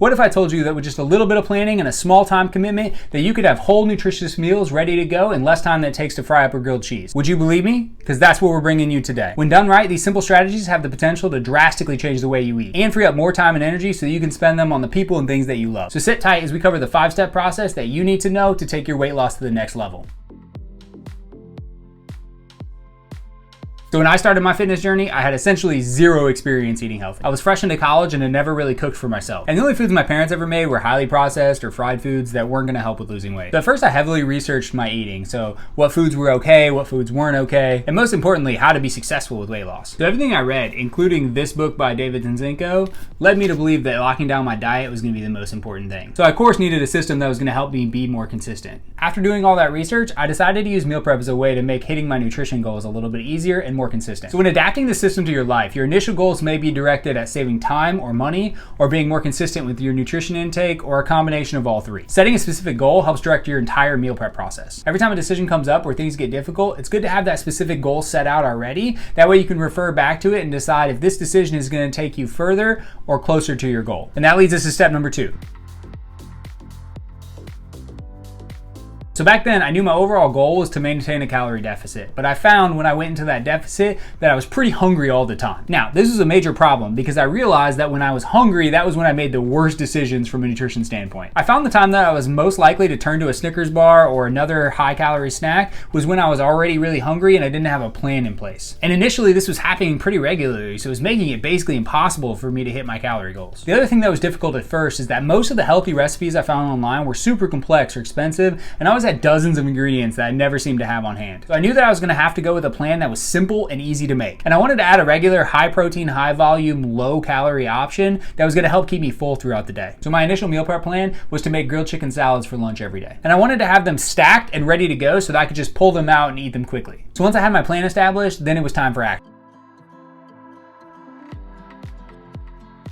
What if I told you that with just a little bit of planning and a small time commitment that you could have whole nutritious meals ready to go in less time than it takes to fry up a grilled cheese? Would you believe me? Because that's what we're bringing you today. When done right, these simple strategies have the potential to drastically change the way you eat and free up more time and energy so that you can spend them on the people and things that you love. So sit tight as we cover the 5-step process that you need to know to take your weight loss to the next level. So when I started my fitness journey, I had essentially zero experience eating healthy. I was fresh into college and had never really cooked for myself. And the only foods my parents ever made were highly processed or fried foods that weren't gonna help with losing weight. So at first I heavily researched my eating. So what foods were okay, what foods weren't okay, and most importantly, how to be successful with weight loss. So everything I read, including this book by David Tenzinko, led me to believe that locking down my diet was gonna be the most important thing. So I of course needed a system that was gonna help me be more consistent. After doing all that research, I decided to use meal prep as a way to make hitting my nutrition goals a little bit easier and more consistent. So when adapting the system to your life, your initial goals may be directed at saving time or money, or being more consistent with your nutrition intake, or a combination of all three. Setting a specific goal helps direct your entire meal prep process. Every time a decision comes up where things get difficult, it's good to have that specific goal set out already. That way you can refer back to it and decide if this decision is going to take you further or closer to your goal. And that leads us to step number 2. So back then, I knew my overall goal was to maintain a calorie deficit, but I found when I went into that deficit that I was pretty hungry all the time. Now, this is a major problem because I realized that when I was hungry, that was when I made the worst decisions from a nutrition standpoint. I found the time that I was most likely to turn to a Snickers bar or another high-calorie snack was when I was already really hungry and I didn't have a plan in place. And initially, this was happening pretty regularly, so it was making it basically impossible for me to hit my calorie goals. The other thing that was difficult at first is that most of the healthy recipes I found online were super complex or expensive, and I was at dozens of ingredients that I never seemed to have on hand. So I knew that I was gonna have to go with a plan that was simple and easy to make. And I wanted to add a regular high protein, high volume, low calorie option that was gonna help keep me full throughout the day. So my initial meal prep plan was to make grilled chicken salads for lunch every day. And I wanted to have them stacked and ready to go so that I could just pull them out and eat them quickly. So once I had my plan established, then it was time for action.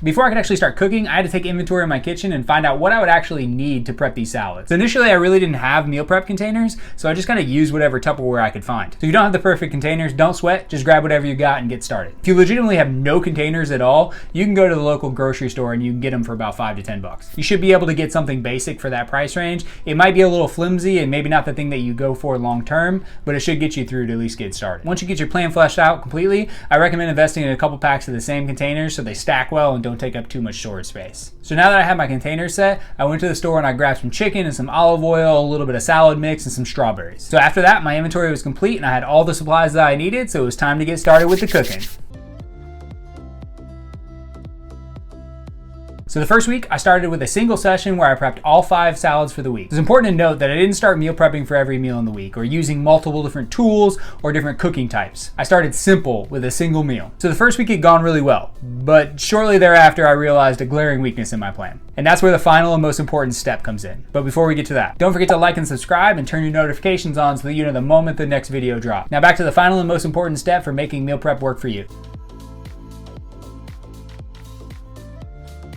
Before I could actually start cooking, I had to take inventory in my kitchen and find out what I would actually need to prep these salads. So initially, I really didn't have meal prep containers, so I just kind of used whatever Tupperware I could find. So if you don't have the perfect containers, don't sweat, just grab whatever you got and get started. If you legitimately have no containers at all, you can go to the local grocery store and you can get them for about $5 to $10. You should be able to get something basic for that price range. It might be a little flimsy and maybe not the thing that you go for long term, but it should get you through to at least get started. Once you get your plan fleshed out completely, I recommend investing in a couple packs of the same containers so they stack well and don't take up too much storage space. So now that I have my containers set, I went to the store and I grabbed some chicken and some olive oil, a little bit of salad mix, and some strawberries. So after that, my inventory was complete and I had all the supplies that I needed, so it was time to get started with the cooking. So the first week, I started with a single session where I prepped all 5 salads for the week. It's important to note that I didn't start meal prepping for every meal in the week or using multiple different tools or different cooking types. I started simple with a single meal. So the first week had gone really well, but shortly thereafter, I realized a glaring weakness in my plan. And that's where the final and most important step comes in. But before we get to that, don't forget to like and subscribe and turn your notifications on so that you know the moment the next video drops. Now back to the final and most important step for making meal prep work for you.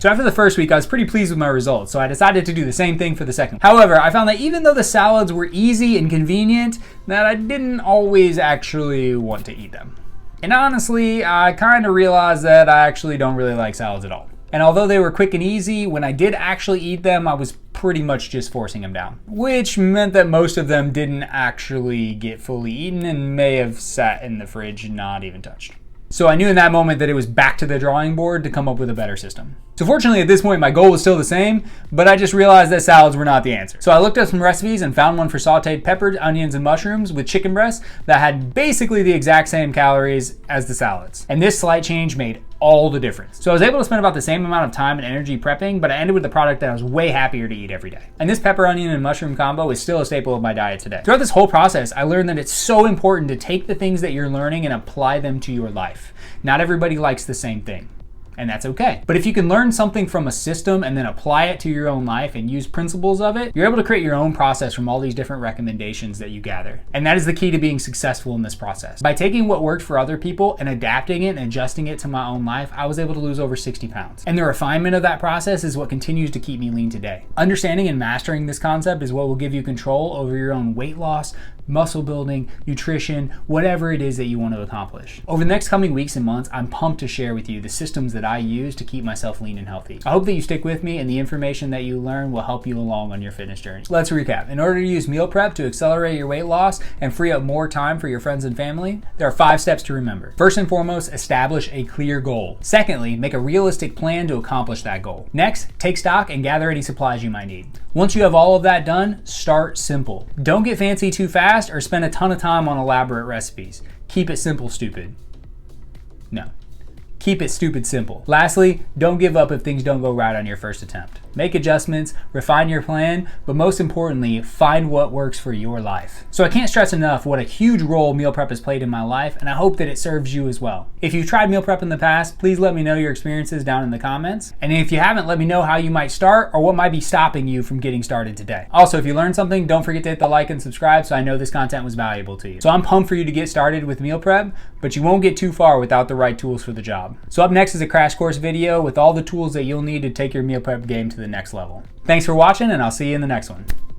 So after the first week, I was pretty pleased with my results, so I decided to do the same thing for the second. However, I found that even though the salads were easy and convenient, that I didn't always actually want to eat them. And honestly, I kind of realized that I actually don't really like salads at all. And although they were quick and easy, when I did actually eat them, I was pretty much just forcing them down. Which meant that most of them didn't actually get fully eaten and may have sat in the fridge and not even touched. So I knew in that moment that it was back to the drawing board to come up with a better system. So fortunately at this point my goal was still the same, but I just realized that salads were not the answer. So I looked up some recipes and found one for sauteed peppers, onions, and mushrooms with chicken breasts that had basically the exact same calories as the salads. And this slight change made all the difference. So I was able to spend about the same amount of time and energy prepping, but I ended with a product that I was way happier to eat every day. And this pepper, onion, and mushroom combo is still a staple of my diet today. Throughout this whole process, I learned that it's so important to take the things that you're learning and apply them to your life. Not everybody likes the same thing, and that's okay. But if you can learn something from a system and then apply it to your own life and use principles of it, you're able to create your own process from all these different recommendations that you gather. And that is the key to being successful in this process. By taking what worked for other people and adapting it and adjusting it to my own life, I was able to lose over 60 pounds. And the refinement of that process is what continues to keep me lean today. Understanding and mastering this concept is what will give you control over your own weight loss, muscle building, nutrition, whatever it is that you want to accomplish. Over the next coming weeks and months, I'm pumped to share with you the systems that that I use to keep myself lean and healthy. I hope that you stick with me and the information that you learn will help you along on your fitness journey. Let's recap. In order to use meal prep to accelerate your weight loss and free up more time for your friends and family, there are 5 steps to remember. First and foremost, establish a clear goal. Secondly, make a realistic plan to accomplish that goal. Next, take stock and gather any supplies you might need. Once you have all of that done, start simple. Don't get fancy too fast or spend a ton of time on elaborate recipes. Keep it simple, stupid. No. Keep it stupid simple. Lastly, don't give up if things don't go right on your first attempt. Make adjustments, refine your plan, but most importantly, find what works for your life. So I can't stress enough what a huge role meal prep has played in my life, and I hope that it serves you as well. If you've tried meal prep in the past, please let me know your experiences down in the comments. And if you haven't, let me know how you might start or what might be stopping you from getting started today. Also, if you learned something, don't forget to hit the like and subscribe so I know this content was valuable to you. So I'm pumped for you to get started with meal prep, but you won't get too far without the right tools for the job. So up next is a crash course video with all the tools that you'll need to take your meal prep game to the next level. Thanks for watching, and I'll see you in the next one.